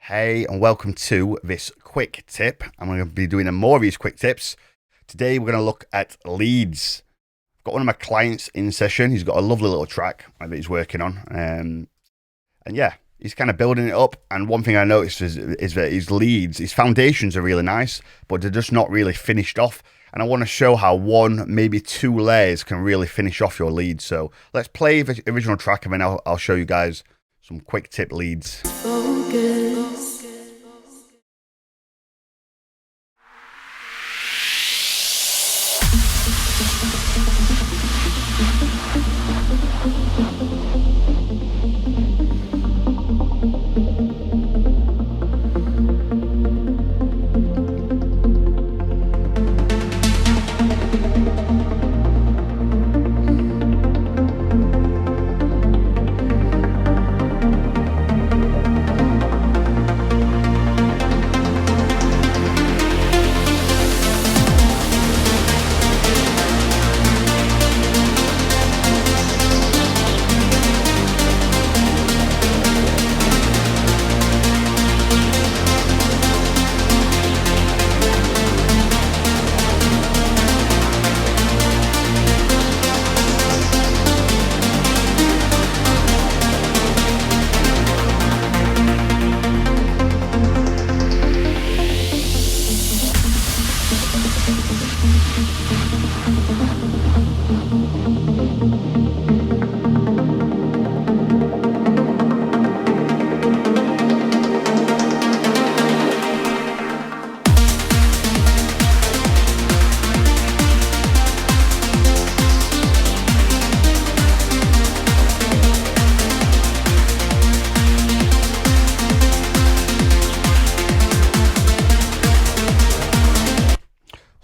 Hey, and welcome to this quick tip. I'm going to be doing more of these quick tips. Today, we're going to look at leads. I've got one of my clients in session. He's got a lovely little track that he's working on. And yeah, he's kind of building it up. And one thing I noticed is that his leads, his foundations are really nice, but they're just not really finished off. And I want to show how one, maybe two layers can really finish off your leads. So let's play the original track and then I'll show you guys some quick tip leads. Focus.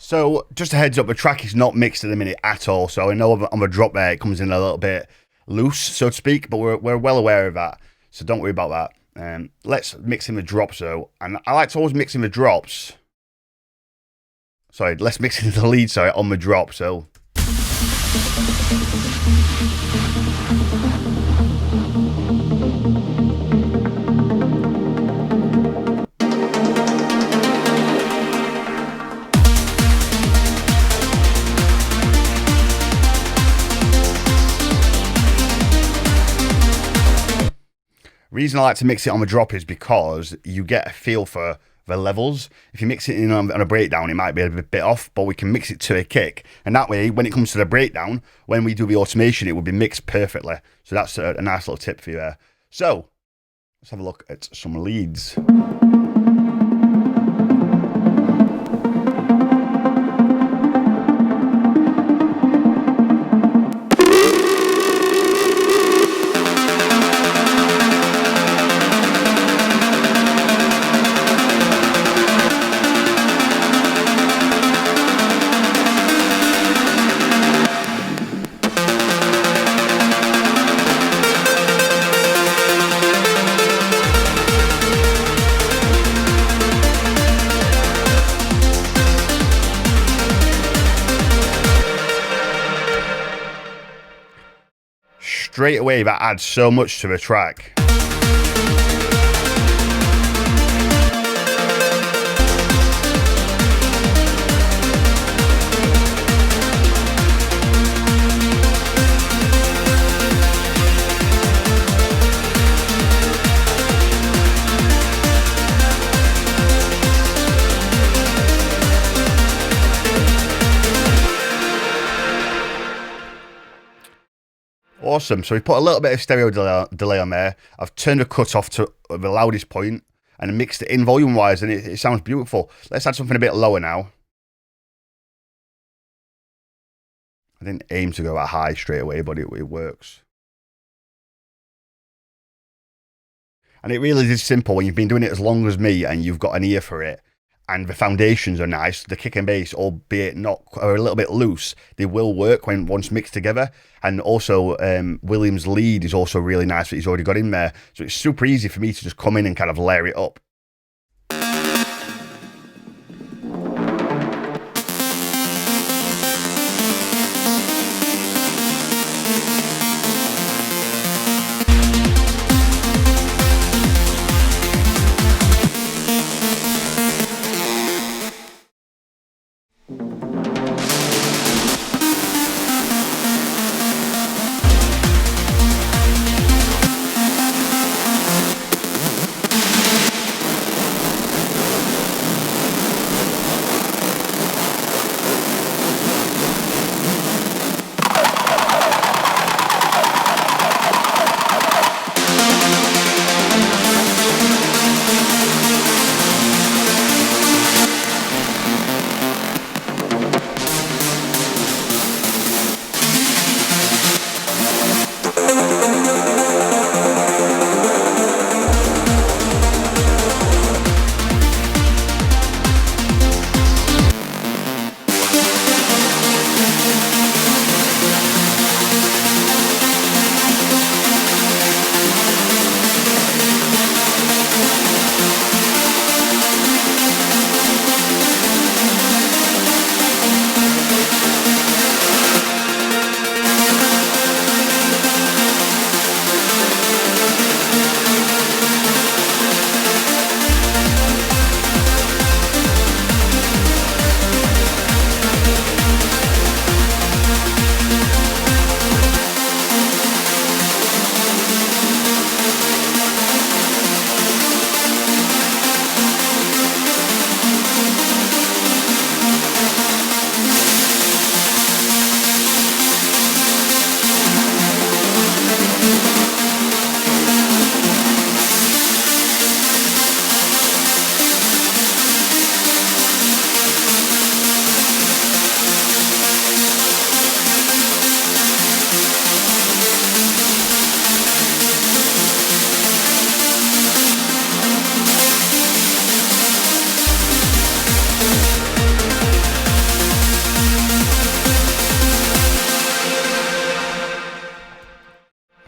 So just a heads up, the track is not mixed at the minute at all. So I know on the drop there, it comes in a little bit loose, so to speak, but we're well aware of that. So don't worry about that. Let's mix in the drops though. And I like to always mix in the drops. Sorry, let's mix in the lead, on the drop. So. Reason I like to mix it on the drop is because you get a feel for the levels. If you mix it in on a breakdown, it might be a bit off, but we can mix it to a kick. And that way, when it comes to the breakdown, when we do the automation, it will be mixed perfectly. So that's a nice little tip for you there. So let's have a look at some leads. Straight away, that adds so much to the track. Awesome. So we put a little bit of stereo delay on there. I've turned the cut off to the loudest point and mixed it in volume wise, and it sounds beautiful. Let's add something a bit lower now. I didn't aim to go that high straight away, but it works. And it really is simple when you've been doing it as long as me and you've got an ear for it. And the foundations are nice. The kick and bass, albeit are a little bit loose, they will work once mixed together. And also, William's lead is also really nice that he's already got in there. So it's super easy for me to just come in and kind of layer it up.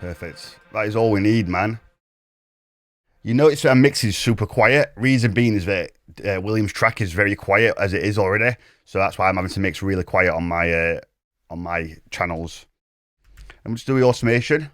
Perfect. That is all we need, man. You notice our mix is super quiet. Reason being is that William's track is very quiet as it is already, so that's why I'm having to mix really quiet on my channels. I'm just doing automation.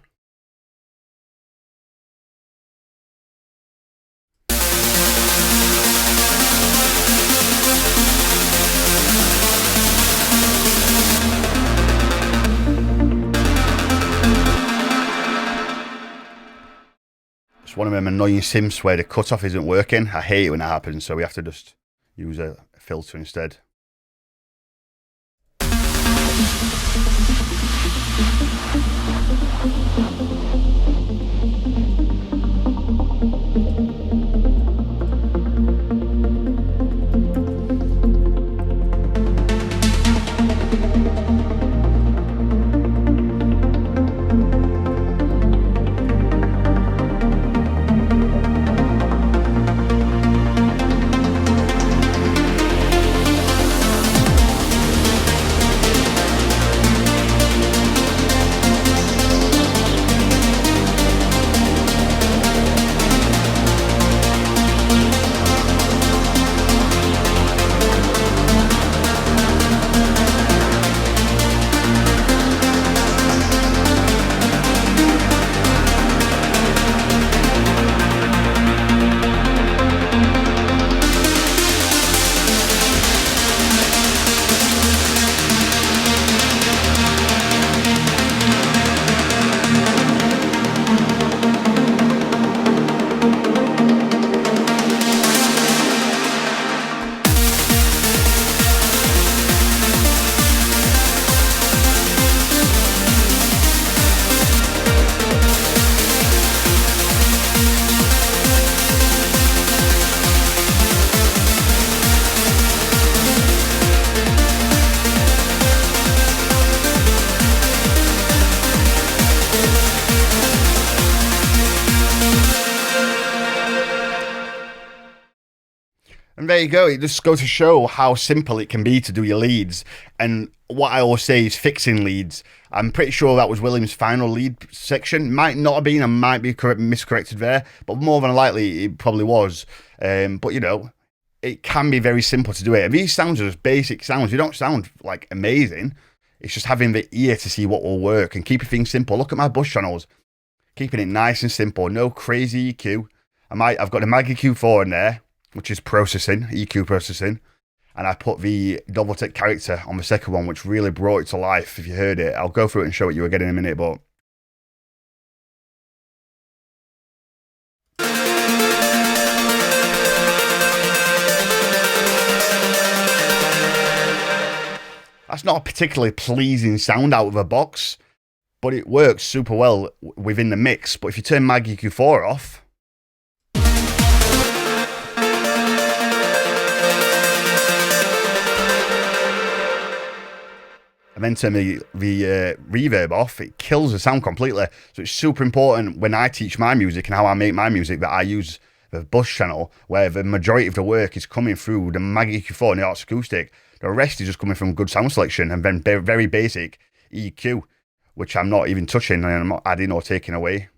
It's one of them annoying sims where the cutoff isn't working. I hate it when that happens, so we have to just use a filter instead. And there you go. It just goes to show how simple it can be to do your leads. And what I always say is fixing leads. I'm pretty sure that was William's final lead section. Might not have been, and might be miscorrected there, but more than likely it probably was. But you know, it can be very simple to do it. And these sounds are just basic sounds. They don't sound like amazing. It's just having the ear to see what will work and keeping things simple. Look at my bus channels. Keeping it nice and simple. No crazy EQ. I've got the Mag EQ4 in there, which is processing, EQ processing. And I put the Doubletech character on the second one, which really brought it to life. If you heard it, I'll go through it and show it you again in a minute, but that's not a particularly pleasing sound out of a box, but it works super well within the mix. But if you turn Mag EQ4 off, and then turn the reverb off, it kills the sound completely. So it's super important when I teach my music and how I make my music that I use the bus channel where the majority of the work is coming through the Mag EQ4 and the Arts Acoustic. The rest is just coming from good sound selection and then very basic EQ, which I'm not even touching and I'm not adding or taking away.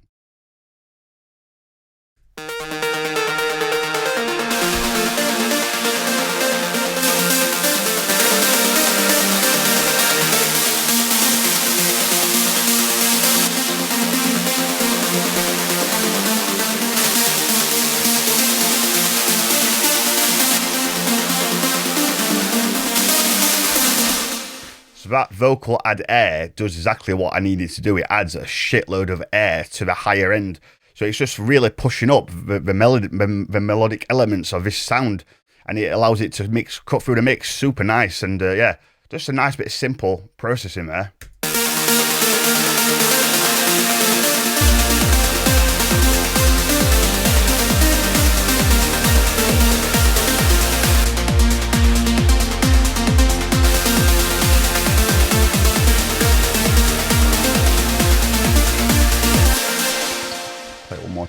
That vocal add air does exactly what I needed to do. It adds a shitload of air to the higher end. So it's just really pushing up the melodic elements of this sound. And it allows it to cut through the mix super nice. And yeah, just a nice bit of simple processing there.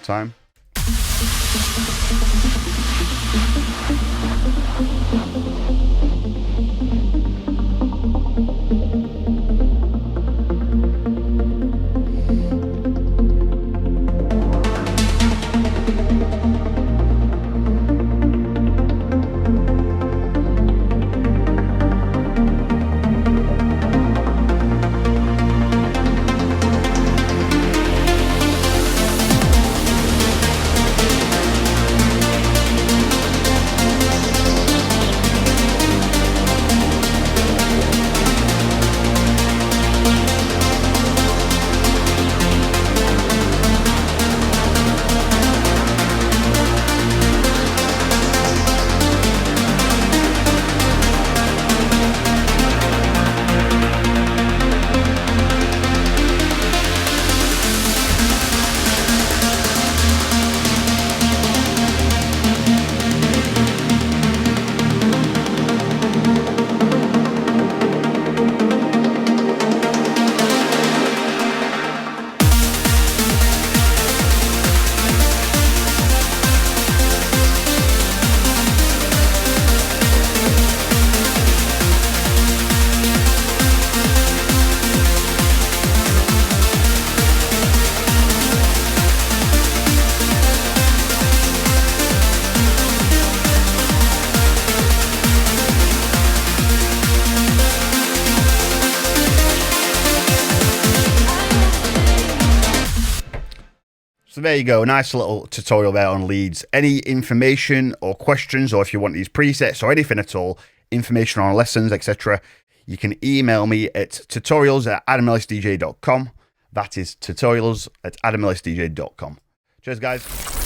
Time. So there you go, a nice little tutorial there on leads. Any information or questions, or if you want these presets or anything at all, information on lessons, etc., you can email me at tutorials@adamellisdj.com. That is tutorials@adamellisdj.com. Cheers, guys.